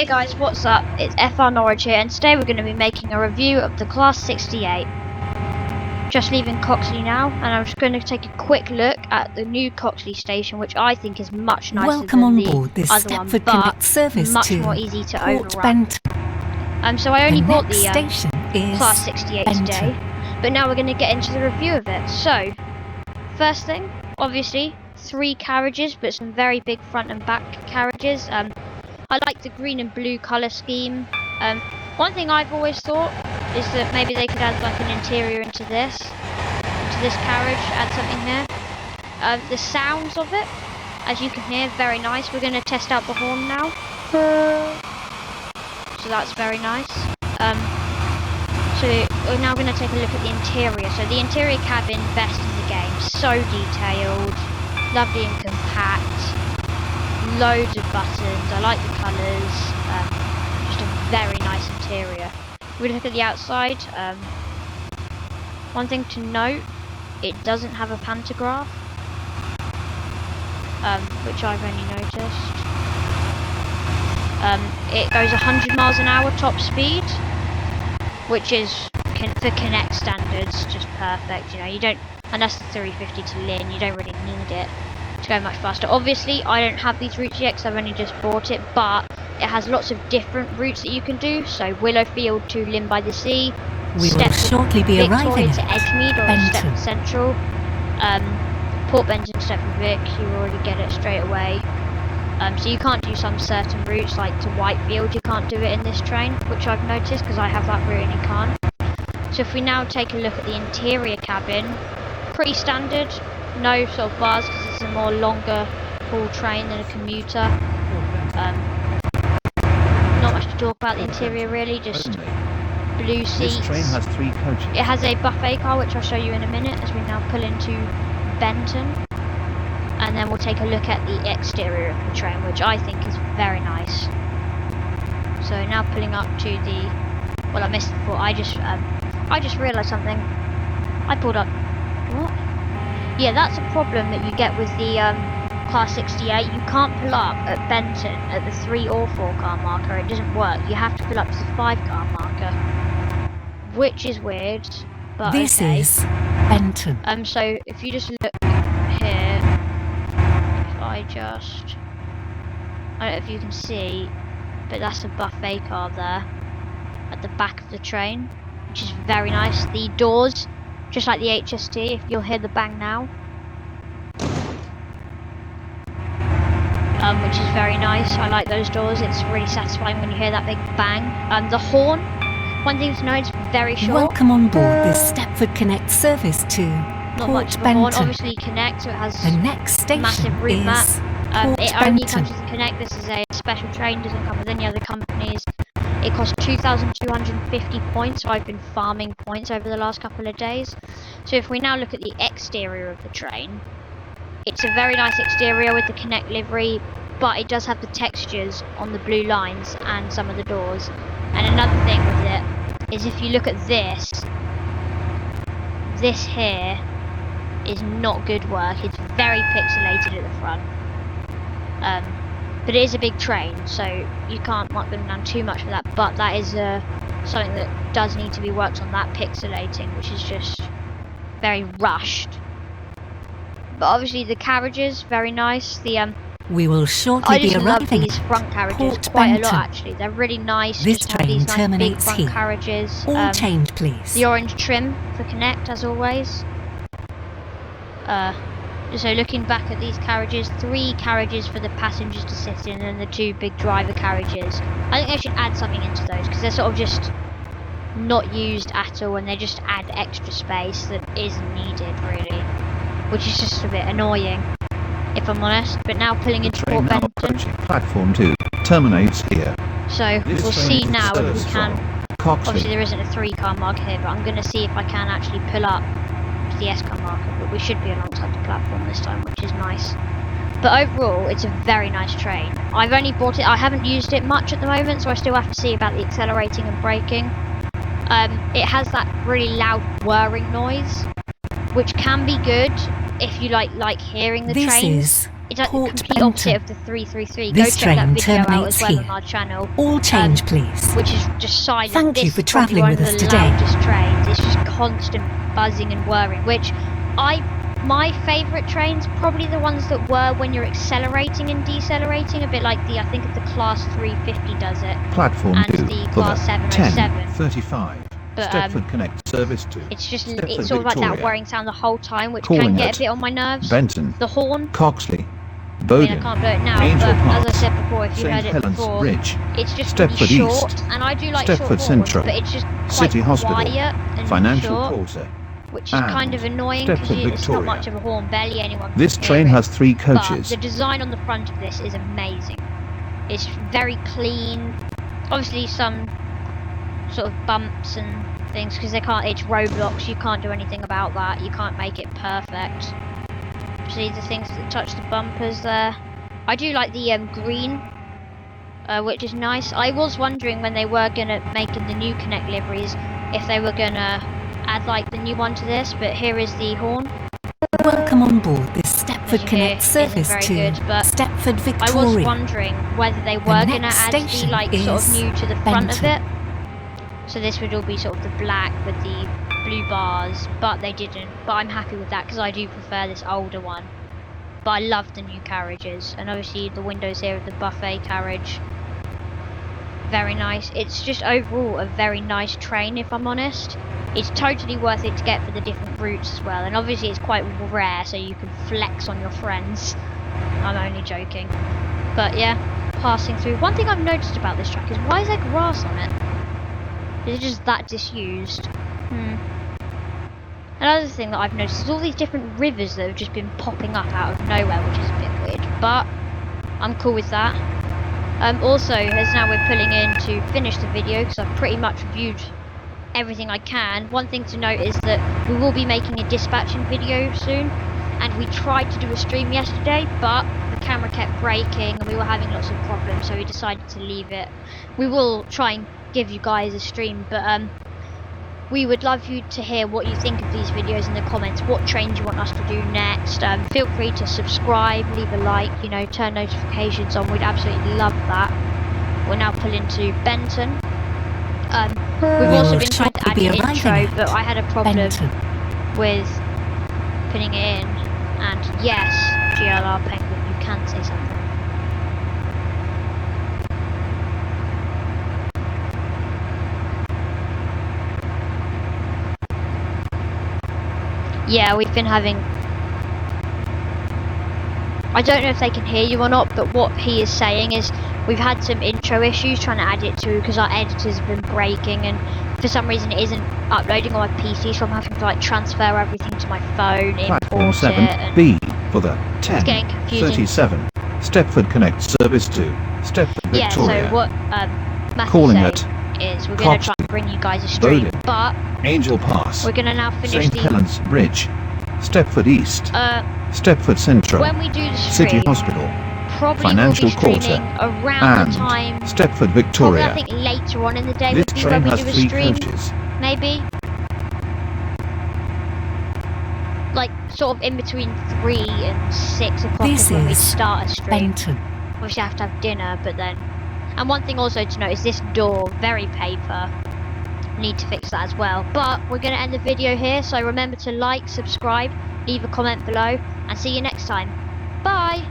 Hey guys, what's up? It's FR Norwich here, and today we're going to be making a review of the Class 68. Just leaving Coxley now, and I'm just going to take a quick look at the new Coxley station, which I think is much nicer than the other one, but much more easy to overrun. So I only bought the Class 68 today, but now we're going to get into the review of it. So, first thing, obviously, 3 carriages, but some very big front and back carriages. I like the green and blue colour scheme. One thing I've always thought is that maybe they could add like an interior into this carriage, add something here. The sounds of it, as you can hear, very nice. We're going to test out the horn now. So that's very nice. So we're now going to take a look at the interior. So the interior cabin, best in the game. So detailed, lovely and compact. Loads of buttons, I like the colours, just a very nice interior. If we look at the outside, one thing to note, it doesn't have a pantograph, which I've only noticed. It goes 100 miles an hour top speed, which is, for Connect standards, just perfect. You know, you don't, unless the 350 to Lynn, you don't really need it to go much faster. Obviously, I don't have these routes yet because I've only just bought it, but it has lots of different routes that you can do. So Willowfield to Lynn by the Sea, we will shortly be arriving to Edgemead or Stepford Central, Port Benton, Stepford Vic. You already get it straight away. So you can't do some certain routes like to Whitefield. You can't do it in this train, which I've noticed because I have that route and you can't. So if we now take a look at the interior cabin, pretty standard. No sort of bars because it's a more longer haul train than a commuter. Not much to talk about the interior really, just blue seats. This train has 3 coaches. It has a buffet car which I'll show you in a minute as we now pull into Benton. And then we'll take a look at the exterior of the train, which I think is very nice. So now pulling up to the, well, I missed it before, I just realised something. I pulled up, what? Yeah, that's a problem that you get with the Class 68. You can't pull up at Benton at the 3 or 4 car marker. It doesn't work. You have to pull up to the 5 car marker, which is weird. But this is Benton. So if you just look here, if I don't know if you can see, but that's a buffet car there at the back of the train, which is very nice. The doors, just like the HST, if you'll hear the bang now. Which is very nice. I like those doors. It's really satisfying when you hear that big bang. The horn, one thing to know, it's very short. Welcome on board the Stepford Connect service to Not Port much of a Benton. horn. Obviously Connect, so it has the next station massive route map. It Port only Benton. comes with the Connect. This is a special train, doesn't come with any other companies. It costs 2,250 points, so I've been farming points over the last couple of days. So if we now look at the exterior of the train, it's a very nice exterior with the Connect livery, but it does have the textures on the blue lines and some of the doors. And another thing with it is if you look at this here is not good work. It's very pixelated at the front. But it is a big train, so you can't mark them down too much for that, but that is something that does need to be worked on, that pixelating, which is just very rushed. But obviously the carriages, very nice. We will shortly I be just love arriving these front carriages Port quite Benton. a lot actually. They're really nice. This just have train these nice big terminates front here. carriages. All change, please. The orange trim for Connect, as always. So looking back at these carriages, 3 carriages for the passengers to sit in and the 2 big driver carriages. I think they should add something into those because they're sort of just not used at all and they just add extra space that isn't needed really, which is just a bit annoying if I'm honest. But now pulling into Port Now Benton, approaching platform 2 terminates here. so we'll see now if we can. Coxley. Obviously there isn't a 3 car marker here, but I'm going to see if I can actually pull up to the S car marker, but we should be alongside the platform this time, which is nice. But overall, it's a very nice train. I've only bought it, I haven't used it much at the moment, so I still have to see about the accelerating and braking. It has that really loud whirring noise, which can be good if you like hearing the trains. It's like the Port complete opposite Benton. of the 333. This Go check that train video out terminates as well on here. our channel. All change, please. Which is just silent. Thank you This for is probably travelling one with of us the today. loudest trains. It's just constant buzzing and whirring, which my favourite trains, probably the ones that whir when you're accelerating and decelerating, a bit like I think the Class 350 does it, Platform and 2 the for Class the 707. 10:35. But Stepford Connect Service 2. it's just, Stepford it's sort of like that Victoria. whirring sound the whole time, which Calling can get at a bit on my nerves. Benton, The horn, Coxley, I Bowden, can't blow it now, Angel but as I Pass, said before, if you St heard it Helens before, Bridge, it's just Stepford really short, East, and I do like Stepford short horns, Central, but it's just quite City Hospital, quiet and Financial short, Quarter, which is kind of and annoying because Stepford it's not Victoria. much of a horn, barely anyone can This hear train it. has 3 But coaches. the design on the front of this is amazing. It's very clean. Obviously some sort of bumps and things because it's Roblox, you can't do anything about that. You can't make it perfect. See the things that touch the bumpers there. I do like the green, which is nice. I was wondering when they were gonna make in the new Connect liveries if they were gonna add like the new one to this, but here is the horn. Welcome on board this As Stepford you Connect hear, isn't service very to good, but Stepford I was Victoria. wondering whether they were gonna next add the station like sort of is new to the front of Benton. it. So this would all be sort of the black with the blue bars, but they didn't. But I'm happy with that because I do prefer this older one. But I love the new carriages, and obviously the windows here of the buffet carriage. Very nice. It's just overall a very nice train, if I'm honest. It's totally worth it to get for the different routes as well, and obviously it's quite rare, so you can flex on your friends. I'm only joking. But yeah, passing through. One thing I've noticed about this track is why is there grass on it? Is it just that disused? Another thing that I've noticed is all these different rivers that have just been popping up out of nowhere, which is a bit weird, but I'm cool with that. Also, as now we're pulling in to finish the video, because I've pretty much reviewed everything I can, one thing to note is that we will be making a dispatching video soon, and we tried to do a stream yesterday, but the camera kept breaking and we were having lots of problems, so we decided to leave it. We will try and give you guys a stream, but we would love you to hear what you think of these videos in the comments, what trains you want us to do next. Feel free to subscribe, leave a like, you know, turn notifications on, we'd absolutely love that. We'll now pull into Benton. We've also been trying to add an intro, but I had a problem with putting it in. And yes, GLR Penguin, you can say something. Yeah, we've been having... I don't know if they can hear you or not, but what he is saying is we've had some intro issues trying to add it to because our editors have been breaking, and for some reason it isn't uploading on my PC, so I'm having to like transfer everything to my phone, Platform import 7 it, and B for the it's getting confusing. 10:37. Stepford Connect Service 2. Stepford Victoria. Yeah, so what Matthew's Calling saying is we're going to try and bring you guys a stream, Bowden, but Angel Pass, we're going to now finish St the... Helens Bridge, Stepford East, Stepford Central, when we do the stream, City Hospital, probably Financial we'll be streaming Quarter, around and the time... Stepford Probably Victoria. I think later on in the day This would be train when we has do a 3 stream, coaches. maybe. Like, sort of in between 3 and 6 o'clock This is when we is start a stream. Benton. Obviously I have to have dinner, but then... And one thing also to note is this door, very paper. Need to fix that as well. But we're going to end the video here, so remember to like, subscribe, leave a comment below, and see you next time. Bye!